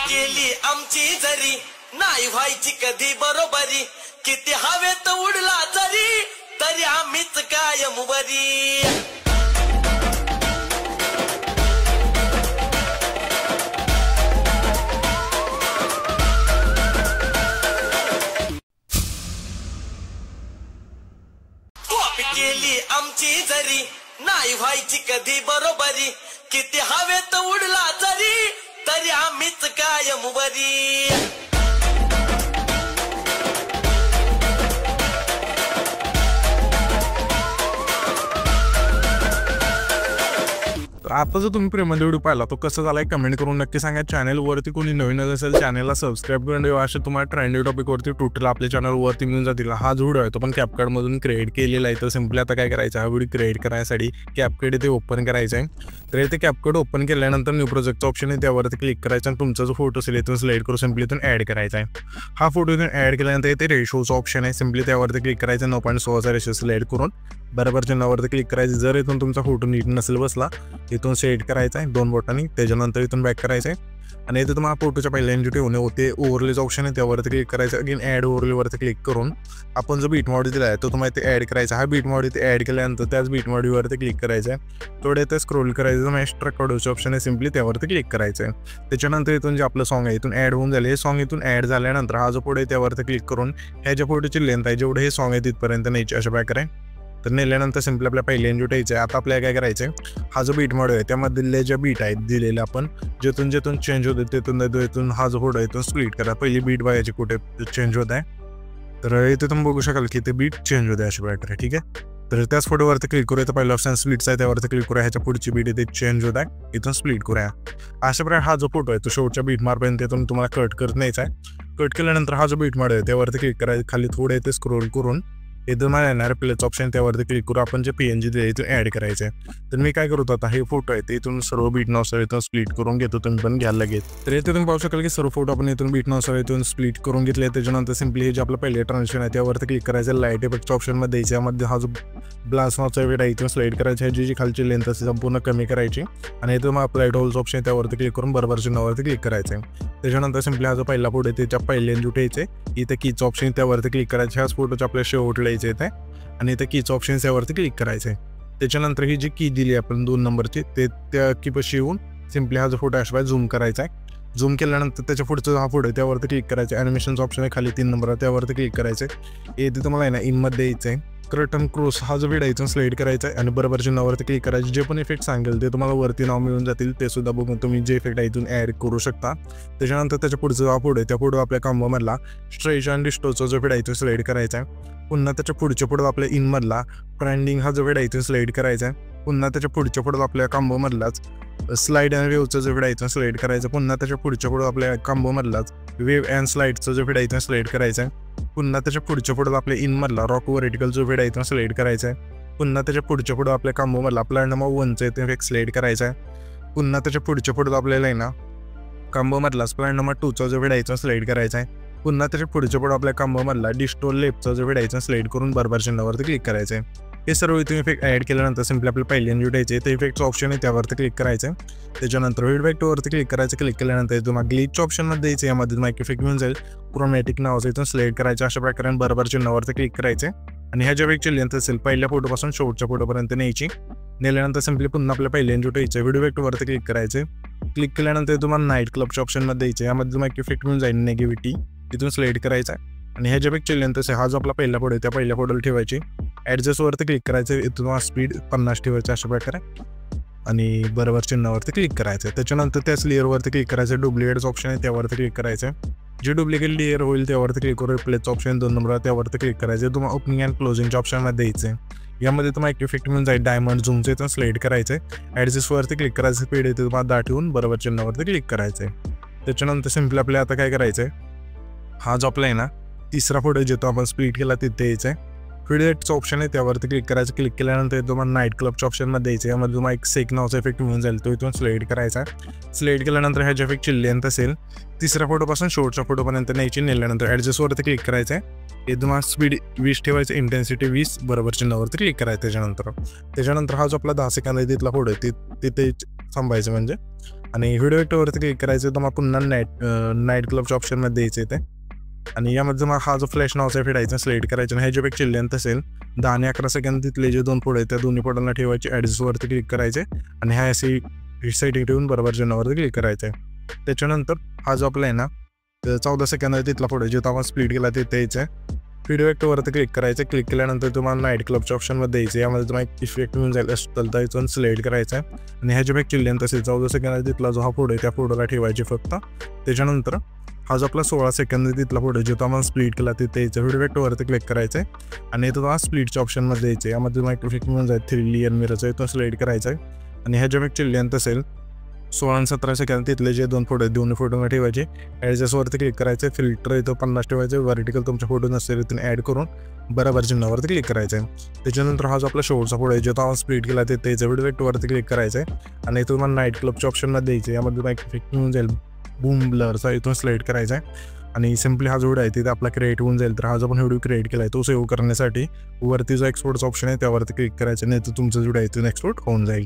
केली आमची जरी नाही व्हायची कधी बरोबरी किती हवेत उडला जरी तरी आम्हीच कायम बरी कॉपी केली आमची जरी नाही व्हायची कधी बरोबरी किती हवेत उडला जरी तरी आम्हीच कायम बरी आता जो तुम्ही प्रेमाने व्हिडिओ पाहिला तो कसा झालाय कमेंट करून नक्की सांगा. चॅनलवरती कोणी नवीन असेल चॅनलला सबस्क्राईब करून ठेवा. असे तुम्हाला ट्रेंडी टॉपिकवरती टोटल आपल्या चॅनलवरती मिळून जातील. हा जो व्हिडिओ आहे तो पण कॅपकटमधून क्रिएट केलेला आहे. तर सिम्पली आता काय करायचं हा व्हिडिओ क्रिएट करण्यासाठी कॅपकट इथे ओपन करायचं आहे. तर इथे कॅपकट ओपन केल्यानंतर न्यू प्रोजेक्टचा ऑप्शन आहे त्यावरती क्लिक करायचं आणि तुमचा जो फोटो असेल इथून सिलेक्ट करून सिम्पली इथून ॲड करायचा आहे. हा फोटो इथून ॲड केल्यानंतर इथे रेशोचा ऑप्शन आहे. सिम्पली त्यावरती क्लिक करायचं 9.6चा रेशो सिलेक्ट करून बरोबर चिन्हावरती क्लिक करायचं. जर इथून तुमचा फोटो नीट नसेल बसला इथून सेट करायचा आहे 2 बोटांनी. त्याच्यानंतर इथून बॅक करायचं आहे आणि इथे तुम्हाला फोटोच्या पहिल्यांदा ठेवणे होते ओव्हरलेचं ऑप्शन आहे त्यावरती क्लिक करायचं. अगेन ॲड ओव्हरलेवरती क्लिक करून आपण जो बीट मॉडी दिला आहे तो तुम्हाला इथे ॲड करायचा. हा बीट मॉडी इथे ॲड केल्यानंतर त्याच बीट मॉडीवरती क्लिक करायचं आहे. थोडे इथे स्क्रोल करायचं एक्स्ट्रा ऑडिओचं ऑप्शन आहे सिम्पली त्यावरती क्लिक करायचं आहे. त्याच्यानंतर इथून जे आपलं सॉन्ग आहे इथून ॲड होऊन झाले. हे सॉन्ग इथून ॲड झाल्यानंतर हा जो पुढे त्यावरती क्लिक करून ह्याच्या फोटोची लेंथ आहे जेवढे हे सॉन्ग आहे तिथपर्यंत न्यायची अशा प्रकारे. तर नेल्यानंतर सिम्पली आपल्या पहिल्या एन्जॉय ठेवायचं आहे. आता आपल्याला काय करायचं आहे हा जो बीट मॉड आहे त्यामधले ज्या बीट आहेत दिलेले आपण जेथून चेंज होते तिथून हा जो फोटो आहे इथून स्प्लिट करा. पहिली बीट बघायची कुठे चेंज होत आहे. तर इथे तुम्ही बघू शकाल की ते बीट चेंज होते अशा प्रकारे. ठीक आहे. तर त्याच फोटोवरती क्लिक करूया. तर पहिला ऑप्शन स्प्लिटचा आहे त्यावरती क्लिक करूया. ह्याच्या पुढची बीट इथे चेंज होत आहे इथून स्प्लिट करूया. अशा प्रकारे हा जो फोटो आहे तो शेवटच्या बीट मार्कपर्यंत तिथून तुम्हाला कट करत न्यायचा आहे. कट केल्यानंतर हा जो बीट मॉड आहे त्यावरती क्लिक करायचं. खाली थोडे इथे स्क्रोल करून इथं मला येणार प्लेच ऑप्शन त्यावरती क्लिक करू आपण जे PNG दिले इथून ॲड करायचं आहे. तर मी काय करतो आता हे फोटो आहे ते इथून सर्व बीट नॉसर इथून स्प्लिट करून घेतो. तुम्ही पण घ्यायला लागेल. तर इथे तुम्ही पाहू शकाल की सर्व फोटो आपण इथून बीट नॉसर इथून स्प्लिट करून घेतले. त्याच्यानंतर सिम्पली हे जे आपलं पहिले ट्रान्झिशन आहे त्यावरती क्लिक करायचं. लाईट इफेक्टच्या ऑप्शनमध्ये द्यायचं. यामध्ये हा जो ब्लास्ट नॉचा वेट आहे इथून स्लाईड करायचा आहे. जी खालची लेंथ असते संपूर्ण कमी करायची आणि इथून मग अप्लाइड होल्स ऑप्शन आहे त्यावरती क्लिक करून बरोबर चिन्हावरती क्लिक करायचं आहे. त्याच्यानंतर सिम्पली हा जो पहिला फोटो आहे त्याच्या पहिल्यांदा उठायचे इथे कीचं ऑप्शन त्यावरती क्लिक करायचे. ह्याच फोटोचे आपल्या शेवट लिहायचे इथे आणि इथे कीचं ऑप्शन त्यावरती क्लिक करायचं आहे. त्याच्यानंतर ही जी की दिली आपण 2 नंबरची ते त्या कीपाशी येऊन सिम्पली हा जो फोटो अशा झूम करायचा आहे. झूम केल्यानंतर त्याच्या पुढचा हा फोटो आहे त्यावरती क्लिक करायचं. ॲनिमेशनचा ऑप्शन आहे खाली 3 नंबर त्यावरती क्लिक करायचं आहे. इथे तुम्हाला आहे ना इनमध्ये यायचं आहे. क्रटन क्रॉस हा जो व्हिडिओ इथून स्लाईड करायचा आहे आणि बरोबर चिन्हावरती क्लिक करायचे. जे पण इफेक्ट सांगेल ते तुम्हाला वरती नाव मिळून जातील ते सुद्धा बघून तुम्ही जे इफेक्ट आहे इथून ॲड करू शकता. त्याच्यानंतर त्याच्या पुढचा हा फोटो आहे त्या फोटो आपल्या कॉम्बोमधला स्ट्रेच आणि डिस्टोचा जो व्हिडिओ इथून स्लाईड करायचा आहे. पुन्हा त्याच्या पुढच्या फोटो आपल्या इनमधला ट्रेंडिंग हा जो व्हिडिओ इथून स्लाईड करायचा आहे. पुन्हा त्याच्या पुढच्या फोटो आपल्या कॉम्बोमधलाच स्लाईड अँड वेव्हचा जो व्हिडिओ इथून स्लाईड करायचा. पुन्हा त्याच्या पुढच्या फोटो आपल्या कॉम्बोमधलाच वेव्ह अँड स्लाईडचा जो व्हिडिओ इथून स्लाईड करायचा आहे. पुन्हा त्याच्या पुढच्या फोटो आपल्या इनमधला रॉक व्हर्टिकल जो व्हिडिओ इथून स्लाईड करायचा आहे. पुन्हा त्याच्या पुढच्या फोटो आपल्या कॉम्बोमधला प्लॅन नंबर 1चा इथे इफेक्ट स्लाईड करायचा आहे. पुन्हा त्याच्या पुढच्या फोटो आपल्याला आहे ना कॉम्बोमधला प्लॅन नंबर 2चा जो व्हिडिओ इथून स्लाईड करायचा आहे. पुन्हा त्याच्या पुढच्या फोटो आपल्या कॉम्बोमधला डिस्टोल लेफ्टचा जो व्हिडिओ इथून स्लाईड करून बरोबर चिन्हावरती क्लिक करायचं आहे. हे सर्व इथून इफेक्ट ॲड केल्यानंतर सिम्पली आपल्या पहिल्यांदा द्यायचे ते इफेक्टचं ऑप्शन आहे त्यावरती क्लिक करायचं. त्याच्यानंतर इफेक्टवरती क्लिक करायचं. क्लिक केल्यानंतर तुम्हाला ग्लिचच्या ऑप्शनमध्ये द्यायचं. यामध्ये तुम्हाला इफेक्ट मिळून जाईल. क्रोमॅटिक नावाचं इथून सिलेक्ट करायचं. अशा प्रकारे बरोबर चिन्हावरती क्लिक करायचे आणि ह्या ज्या इफेक्टची लेंथ असेल पहिल्या फोटोपासून शेवटच्या फोटोपर्यंत न्यायची. नेल्यानंतर सिम्पली पुन्हा आपल्या पहिल्यांदा द्यायचं व्हिडिओ इफेक्टवरती क्लिक करायचे. क्लिक केल्यानंतर तुम्हाला नाईट क्लबच्या ऑप्शनमध्ये द्यायचं. यामध्ये तुम्हाला इफेक्ट मिळून जाईल नेगेटिव्हिटी तिथून सिलेक्ट करायचा आणि ह्या ज्या इफेक्टची लेंथ असेल हा जो आपला पहिला फोटो आहे त्या पहिल्या फोटोला ठेवायची. ॲडजस्टवरती क्लिक करायचं. इथून स्पीड 50 ठेवायचं अशा प्रकारे आणि बरोबर चिन्हावरती क्लिक करायचं. त्याच्यानंतर त्याच लेअरवरती क्लिक करायचं. डुप्लिकेटचं ऑप्शन आहे त्यावरती क्लिक करायचं. जे डुप्लिकेट लेअर होईल त्यावरती क्लिक करून रिप्लेसचं ऑप्शन 2 नंबर त्यावरती क्लिक करायचं. तुम्हाला ओपनिंग अँड क्लोजिंगच्या ऑप्शनमध्ये द्यायचं. यामध्ये तुम्हाला एक इफेक्ट मिळून जाईल डायमंड झूमचं इथून स्लाईड करायचं. ॲडजस्टवरती क्लिक करायचं. स्पीड इथे तुम्हाला 10 ठेवून बरोबर चिन्हावरती क्लिक करायचं. त्याच्यानंतर सिम्पली आपल्याला आता काय करायचं आहे हा जो आपला आहे ना तिसरा फोटो जिथं आपण स्प्लिट केला तिथे यायचं आहे. व्हिडिओचं ऑप्शन आहे त्यावरती क्लिक करायचं. क्लिक केल्यानंतर तुम्हाला नाईट क्लबच्या ऑप्शनमध्ये द्यायचं. यामध्ये तुम्हाला एक सेक नावाचा इफेक्ट मिळून जाईल तो इथून स्लाईड करायचा. स्लाईड केल्यानंतर ह्याच्या इफेक्टची लेंथ असेल तिसऱ्या फोटोपासून शेवटच्या फोटोपर्यंत न्यायची. नेल्यानंतर ॲडजस्टवरती क्लिक करायचं आहे. हे तुम्हाला स्पीड 20 ठेवायचं. इंटेन्सिटी 20 बरोबर चिन्हावरती क्लिक करायचं. त्याच्यानंतर हा जो आपला 10 सेकंद आहे तिथला फोटो आहे तिथे थांबायचं म्हणजे आणि व्हिडिओ इफेक्टवरती क्लिक करायचं तर मग पुन्हा नाईट क्लबच्या ऑप्शनमध्ये द्यायचं इथे. आणि यामध्ये मग हा जो फ्लॅश नावाचा इफेक्ट आहे सिलेक्ट करायचा आणि ह्याच्या पेक्षा लेंथ असेल 10 आणि 11 सेकंद तिथले जे 2 फोटो आहेत त्या दोन्ही फोटोला ठेवायचे. ॲडजस्टवरती क्लिक करायचे आणि ह्या असे सेटिंग ठेवून बरोबर चिन्हावरती क्लिक करायचं आहे. त्याच्यानंतर हा जो आपला आहे ना 14 सेकंद आहे तिथला फोटो जो आपण स्प्लिट केला तिथे यायचं आहे. व्हिडिओ इफेक्टवरती क्लिक करायचं. क्लिक केल्यानंतर तुम्हाला नाईट क्लबच्या ऑप्शनमध्ये द्यायचं. यामध्ये तुम्हाला एक इफेक्ट मिळून जाईल असतं तर इथून सिलेक्ट करायचं आहे आणि ह्याच्या पेक्षा लेंथ असेल 14 सेकंद आहे तिथला जो हा फोटो आहे त्या फोटोला ठेवायचे फक्त. त्याच्यानंतर हा जो आपला 16 सेकंद आहे तिथला फोटो जो आपण स्प्लिट केला तिथे यायचं. व्हिडिओ इफेक्टवरती क्लिक करायचं आहे आणि इथं तुम्हाला स्प्लिटच्या ऑप्शनमध्ये द्यायचं. यामध्ये तुम्हाला इफेक्ट मिळून जाईल 3 लेयर मिररचं इथून सिलेक्ट करायचं आहे आणि ह्याच्या पेक्षा लेंथ असेल 16 आणि 17 सेकंद तिथले जे 2 फोटो आहेत दोन्ही फोटोला ठेवायचे. ॲडजस्टवरती क्लिक करायचं. फिल्टर इथं 50 ठेवायचे. व्हर्टिकल तुमच्या फोटो नसेल इथून ॲड करून बरोबर चिन्हावरती क्लिक करायचं आहे. त्याच्यानंतर हा जो आपला शेवटचा फोटो आहे जो आपण स्प्लिट केला ते त्याच्या व्हिडिओ इफेक्टवरती क्लिक करायचं आहे आणि इथं तुम्हाला नाईट क्लबच्या ऑप्शनमध्ये द्यायचं. यामध्ये तुम्हाला इफेक्ट मिळून जाईल बूम ब्लरचा इथून सिलेक्ट करायचा आहे आणि सिम्पली हा जो व्हिडिओ आहे तिथे आपला क्रिएट होऊन जाईल. तर हा जो आपण व्हिडिओ क्रिएट केला आहे तो सेव्ह करण्यासाठी वरती जो एक्सपोर्टचा ऑप्शन आहे त्यावरती क्लिक करायचं नाही तर तुमचा व्हिडिओ आहे तो एक्सपोर्ट होऊन जाईल.